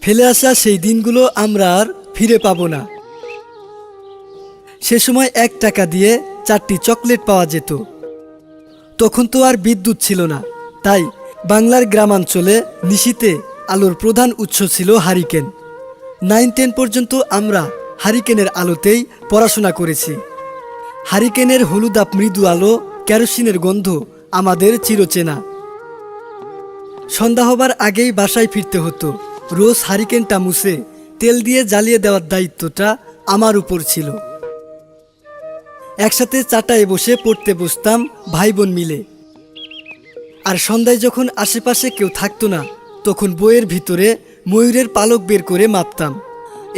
ফেলে আসা সেই দিনগুলো আমরা আর ফিরে পাবো না। সে সময় 1 টাকা দিয়ে 4টি চকলেট পাওয়া যেত। তখন তো আর বিদ্যুৎ ছিল না, তাই বাংলার গ্রামাঞ্চলে নিশীথে আলোর প্রধান উৎস ছিল হারিকেন। 9-10 পর্যন্ত আমরা হারিকেনের আলোতেই পড়াশোনা করেছি। হারিকেনের হলুদাভ মৃদু আলো, কেরোসিনের গন্ধ আমাদের চিরচেনা। সন্ধ্যা হবার আগেই বাসায় ফিরতে হতো। রোজ হারিকেনটা মুছে তেল দিয়ে জ্বালিয়ে দেওয়ার দায়িত্বটা আমার উপর ছিল। একসাথে চাটায় বসে পড়তে বসতাম ভাই বোন মিলে। আর সন্ধ্যায় যখন আশেপাশে কেউ থাকতো না, তখন বইয়ের ভিতরে ময়ূরের পালক বের করে মাপতাম।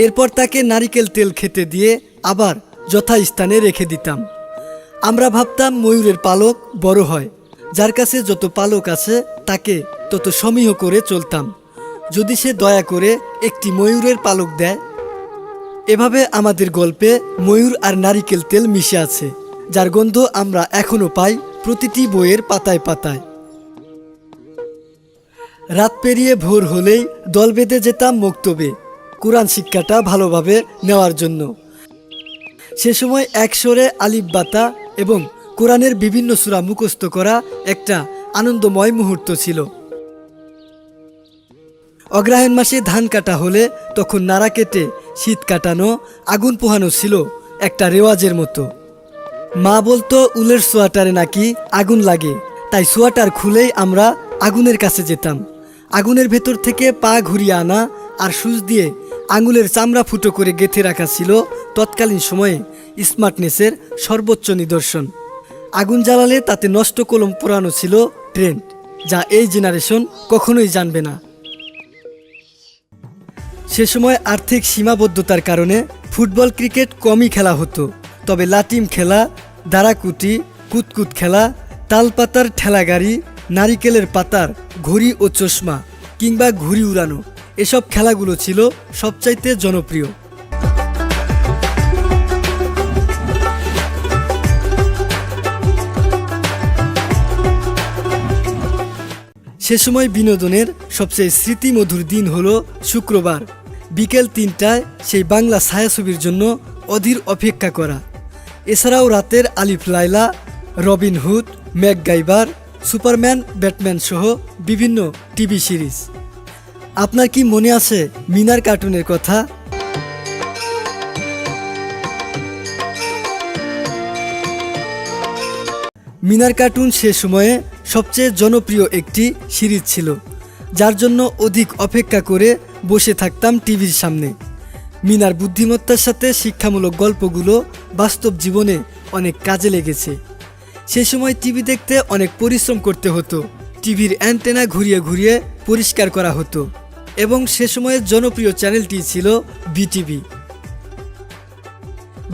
এরপর তাকে নারিকেল তেল খেতে দিয়ে আবার যথাস্থানে রেখে দিতাম। আমরা ভাবতাম ময়ূরের পালক বড় হয়, যার কাছে যত পালক আছে তাকে তত সমীহ করে চলতাম, যদি সে দয়া করে একটি ময়ূরের পালক দেয়। এভাবে আমাদের গল্পে ময়ূর আর নারিকেল তেল মিশে আছে, যার গন্ধ আমরা এখনো পাই প্রতিটি বইয়ের পাতায় পাতায়। রাত পেরিয়ে ভোর হলেই দল বেঁধে যেতাম মক্তবে কোরআন শিক্ষাটা ভালোভাবে নেওয়ার জন্য। সে সময় একসরে আলিফ বাতা এবং কোরআনের বিভিন্ন সূরা মুখস্থ করা একটা আনন্দময় মুহূর্ত ছিল। অগ্রহায়ণ মাসে ধান কাটা হলে তখন নাড়া কেটে শীত কাটানো, আগুন পোহানো ছিল একটা রেওয়াজের মতো। মা বলতো উলের সোয়াটারে নাকি আগুন লাগে, তাই সোয়াটার খুলেই আমরা আগুনের কাছে যেতাম। আগুনের ভেতর থেকে পা ঘুরিয়ে আনা আর সুচ দিয়ে আঙুলের চামড়া ফুটো করে গেঁথে রাখা ছিল তৎকালীন সময়ে স্মার্টনেসের সর্বোচ্চ নিদর্শন। আগুন জ্বালালে তাতে নষ্ট কলম পোড়ানো ছিল ট্রেন্ড, যা এই জেনারেশন কখনোই জানবে না। সে সময় আর্থিক সীমাবদ্ধতার কারণে ফুটবল ক্রিকেট কমই খেলা হতো, তবে লাটিম খেলা, দাঁড়াকুটি, কুতকুত খেলা, তালপাতার ঠেলাগাড়ি, নারিকেলের পাতার ঘড়ি ও চশমা কিংবা ঘুড়ি উড়ানো, এসব খেলাগুলো ছিল সবচাইতে জনপ্রিয়। সে সময় বিনোদনের সবচেয়ে স্মৃতিমধুর দিন হলো শুক্রবার বিকেল 3টায় সেই বাংলা ছায়াছবির জন্য অধীর অপেক্ষা করা। এছাড়াও রাতের আলিফ Laila, Robin Hood, MacGyver, Superman, Batman সহ বিভিন্ন টিভি সিরিজ। আপনার কি মনে আছে মিনার কার্টুনের কথা? মিনার কার্টুন সে সময়ে সবচেয়ে জনপ্রিয় একটি সিরিজ ছিল, যার জন্য অধিক অপেক্ষা করে বসে থাকতাম টিভির সামনে। মিনার বুদ্ধিমত্তার সাথে শিক্ষামূলক গল্পগুলো বাস্তব জীবনে অনেক কাজে লেগেছে। সে সময় টিভি দেখতে অনেক পরিশ্রম করতে হতো, টিভির অ্যান্টেনা ঘুরিয়ে ঘুরিয়ে পরিষ্কার করা হতো এবং সে সময়ের জনপ্রিয় চ্যানেলটি ছিল বিটিভি।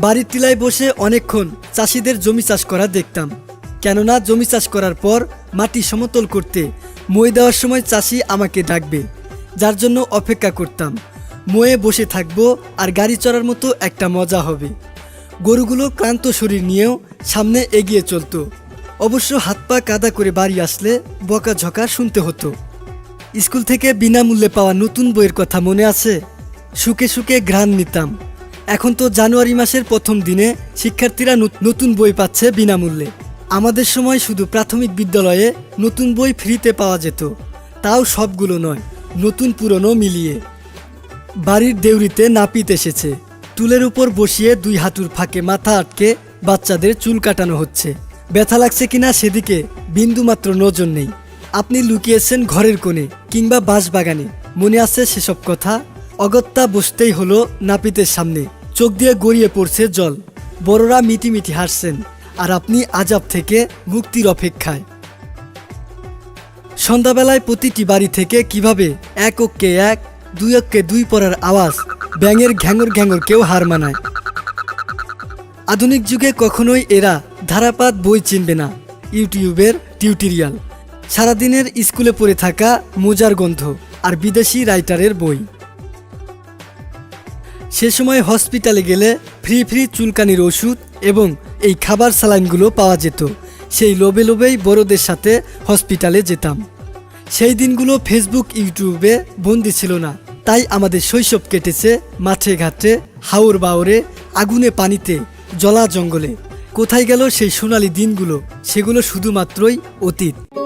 বাড়ির টিলায় বসে অনেকক্ষণ চাষিদের জমি চাষ করা দেখতাম, কেননা জমি চাষ করার পর মাটি সমতল করতে মই দেওয়ার সময় চাষি আমাকে ডাকবে, যার জন্য অপেক্ষা করতাম। ময়ে বসে থাকবো আর গাড়ি চড়ার মতো একটা মজা হবে। গরুগুলো ক্লান্ত শরীর নিয়েও সামনে এগিয়ে চলতো। অবশ্য হাত পা কাদা করে বাড়ি আসলে বকাঝকা শুনতে হতো। স্কুল থেকে বিনামূল্যে পাওয়া নতুন বইয়ের কথা মনে আছে? সুখে সুখে ঘ্রাণ নিতাম। এখন তো জানুয়ারি মাসের প্রথম দিনে শিক্ষার্থীরা নতুন বই পাচ্ছে বিনামূল্যে। আমাদের সময় শুধু প্রাথমিক বিদ্যালয়ে নতুন বই ফ্রিতে পাওয়া যেত, তাও সবগুলো নয়, নতুন পুরনো মিলিয়ে। বাড়ির দেউরিতে নাপিত এসেছে, টুলের উপর বসিয়ে 2 হাঁটুর ফাঁকে মাথা আটকে বাচ্চাদের চুল কাটানো হচ্ছে। ব্যথা লাগছে কিনা সেদিকে বিন্দুমাত্র নজর নেই। আপনি লুকিয়েছেন ঘরের কোণে কিংবা বাঁশবাগানে, মনে আছে সেসব কথা? অগত্যা বসতেই হলো নাপিতের সামনে, চোখ দিয়ে গড়িয়ে পড়ছে জল। বড়রা মিটিমিটি হাসছেন আর আপনি আজাব থেকে মুক্তির অপেক্ষায়। সন্ধ্যাবেলায় প্রতিটি বাড়ি থেকে কিভাবে 1 অক্ষে 1, 2 অক্ষে 2 পড়ার আওয়াজ ব্যাঙের ঘ্যাঙর ঘ্যাঙরকেও হার মানায়। আধুনিক যুগে কখনোই এরা ধারাপাত বই চিনবে না, ইউটিউবের টিউটোরিয়াল, সারাদিনের স্কুলে পড়ে থাকা মোজার গন্ধ আর বিদেশি রাইটারের বই। সে সময় হসপিটালে গেলে ফ্রি ফ্রি চুলকানির ওষুধ এবং এই খাবার স্যালাইনগুলো পাওয়া যেত। সেই লোভে লোভেই বড়দের সাথে হসপিটালে যেতাম। সেই দিনগুলো ফেসবুক, ইউটিউবে বন্দি ছিল না, তাই আমাদের শৈশব কেটেছে মাঠে ঘাটে, হাওর বাওরে, আগুনে পানিতে, জলা জঙ্গলে। কোথায় গেল সেই সোনালি দিনগুলো? সেগুলো শুধুমাত্রই অতীত।